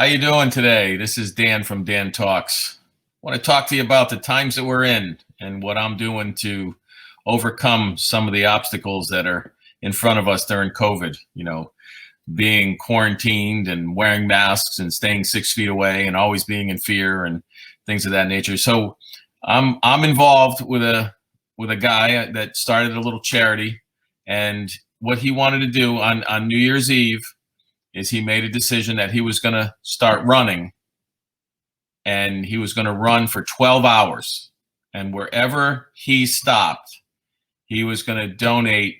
you doing today? This is Dan from Dan Talks. I want to talk to you about the times that we're in and what I'm doing to overcome some of the obstacles that are in front of us during COVID. Being quarantined and wearing masks and staying 6 feet away and always being in fear and things of that nature. So I'm involved with a guy that started a little charity, and what he wanted to do on New Year's Eve is he made a decision that he was going to start running, and he was going to run for 12 hours. And wherever he stopped, he was going to donate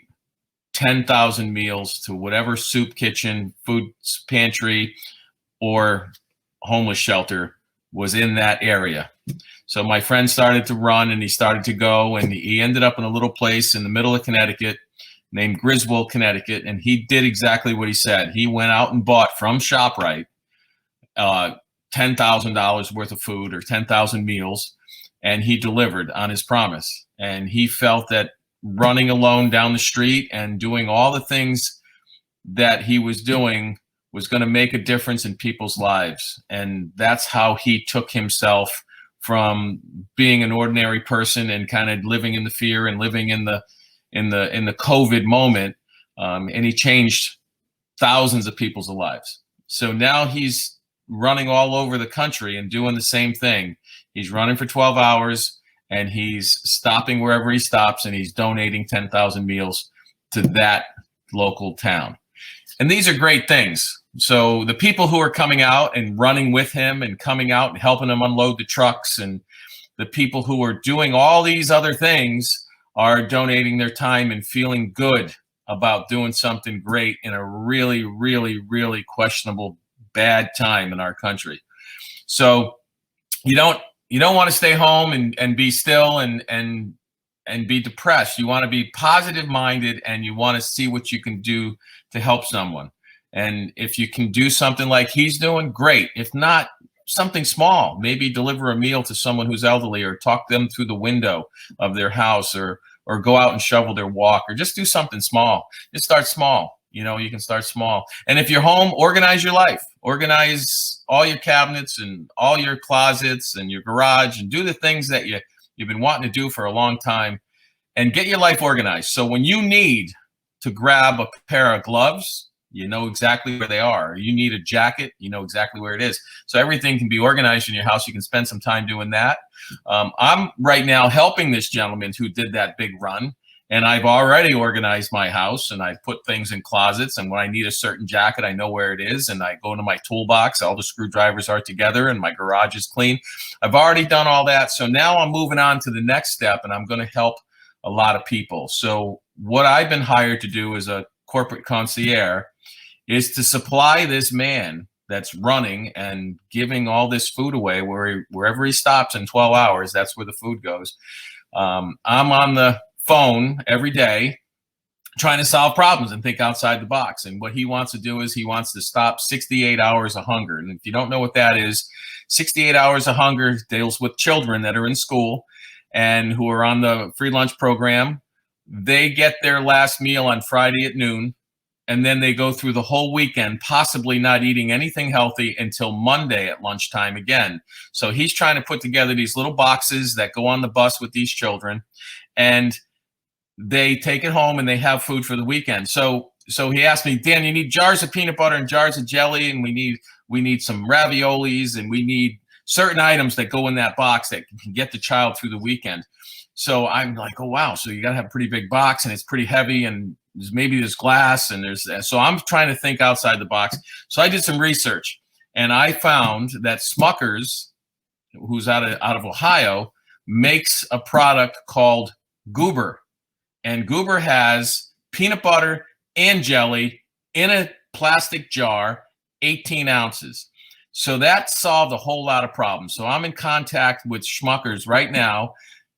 10,000 meals to whatever soup kitchen, food pantry, or homeless shelter was in that area. So my friend started to run, and he started to go, and he ended up in a little place in the middle of Connecticut named Griswold, Connecticut. And he did exactly what he said. He went out and bought from ShopRite $10,000 worth of food, or 10,000 meals, and he delivered on his promise. And he felt that running alone down the street and doing all the things that he was doing was going to make a difference in people's lives. And that's how he took himself from being an ordinary person and kind of living in the fear and living in the COVID moment. And he changed thousands of people's lives. So now he's running all over the country and doing the same thing. He's running for 12 hours. And he's stopping wherever he stops, and he's donating 10,000 meals to that local town. And these are great things. So the people who are coming out and running with him and coming out and helping him unload the trucks, and the people who are doing all these other things are donating their time and feeling good about doing something great in a really, really, really questionable, bad time in our country. So you don't want to stay home and be still and be depressed. You want to be positive minded, and you want to see what you can do to help someone. And if you can do something like he's doing, great. If not, something small, maybe deliver a meal to someone who's elderly, or talk them through the window of their house, or go out and shovel their walk, or just do something small. Just start small. You can start small. And if you're home, organize your life. Organize all your cabinets and all your closets and your garage, and do the things that you've been wanting to do for a long time, and get your life organized. So when you need to grab a pair of gloves, you know exactly where they are. You need a jacket, you know exactly where it is. So everything can be organized in your house. You can spend some time doing that. I'm right now helping this gentleman who did that big run. And I've already organized my house, and I put things in closets. And when I need a certain jacket, I know where it is. And I go into my toolbox. All the screwdrivers are together, and my garage is clean. I've already done all that. So now I'm moving on to the next step, and I'm going to help a lot of people. So what I've been hired to do as a corporate concierge is to supply this man that's running and giving all this food away wherever he stops in 12 hours. That's where the food goes. I'm on the phone every day trying to solve problems and think outside the box. And what he wants to do is he wants to stop 68 hours of hunger. And if you don't know what that is, 68 hours of hunger deals with children that are in school and who are on the free lunch program. They get their last meal on Friday at noon, and then they go through the whole weekend possibly not eating anything healthy until Monday at lunchtime again. So he's trying to put together these little boxes that go on the bus with these children, and they take it home and they have food for the weekend. So he asked me, Dan, you need jars of peanut butter and jars of jelly, and we need some raviolis, and we need certain items that go in that box that can get the child through the weekend. So I'm like, oh wow, so you got to have a pretty big box, and it's pretty heavy, and there's glass, and so I'm trying to think outside the box. So I did some research, and I found that Smucker's, who's out of Ohio, makes a product called Goober. And Goober has peanut butter and jelly in a plastic jar, 18 ounces. So that solved a whole lot of problems. So I'm in contact with Smucker's right now,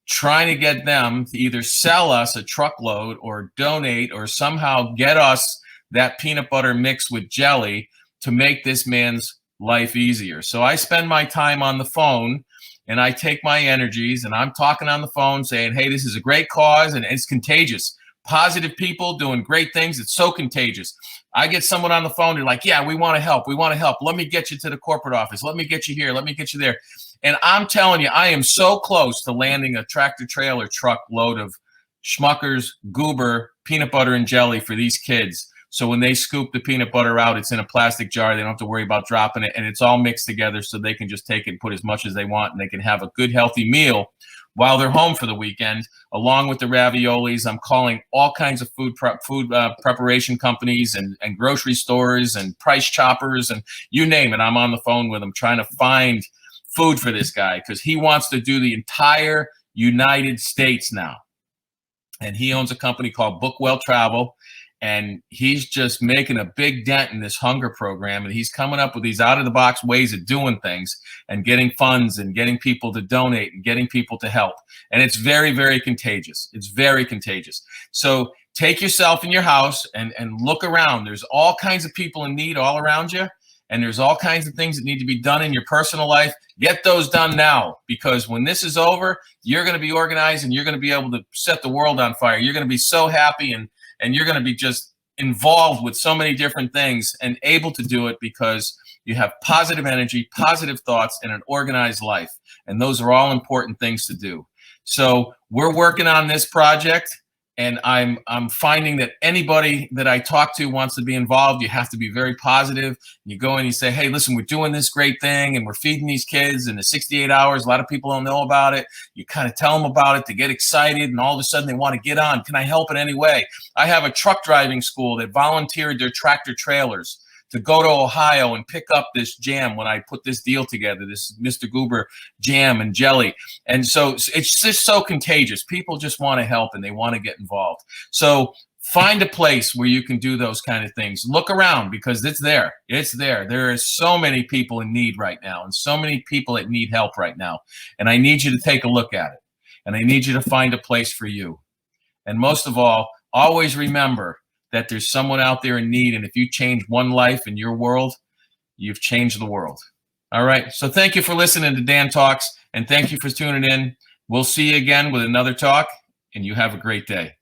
trying to get them to either sell us a truckload or donate or somehow get us that peanut butter mixed with jelly to make this man's life easier. So I spend my time on the phone, and I take my energies, and I'm talking on the phone saying, hey, this is a great cause, and it's contagious. positive people doing great things. It's so contagious. I get someone on the phone, they're like, yeah, we want to help. We want to help. Let me get you to the corporate office. Let me get you here. Let me get you there. And I'm telling you, I am so close to landing a tractor trailer truck load of Schmucker's Goober peanut butter and jelly for these kids. So when they scoop the peanut butter out, it's in a plastic jar. They don't have to worry about dropping it. And it's all mixed together so they can just take it and put as much as they want. And they can have a good, healthy meal while they're home for the weekend, along with the raviolis. I'm calling all kinds of food preparation companies and grocery stores and price choppers and you name it. I'm on the phone with them trying to find food for this guy because he wants to do the entire United States now. And he owns a company called Bookwell Travel. And he's just making a big dent in this hunger program. And he's coming up with these out-of-the-box ways of doing things and getting funds and getting people to donate and getting people to help. And it's very, very contagious. It's very contagious. So take yourself in your house and look around. There's all kinds of people in need all around you. And there's all kinds of things that need to be done in your personal life. Get those done now, because when this is over, you're going to be organized and you're going to be able to set the world on fire. You're going to be so happy and you're going to be just involved with so many different things and able to do it because you have positive energy, positive thoughts, and an organized life. And those are all important things to do. So we're working on this project. And I'm finding that anybody that I talk to wants to be involved. You have to be very positive. You go and you say, hey, listen, we're doing this great thing and we're feeding these kids in the 68 hours. A lot of people don't know about it. You kind of tell them about it to get excited, and all of a sudden they want to get on. Can I help in any way? I have a truck driving school that volunteered their tractor trailers to go to Ohio and pick up this jam when I put this deal together, this Mr. Goober jam and jelly. And so it's just so contagious. People just want to help and they want to get involved. So find a place where you can do those kind of things. Look around because it's there. It's there. There are so many people in need right now and so many people that need help right now. And I need you to take a look at it. And I need you to find a place for you. And most of all, always remember that there's someone out there in need. And if you change one life in your world, you've changed the world. All right. So thank you for listening to Dan Talks, and thank you for tuning in. We'll see you again with another talk, and you have a great day.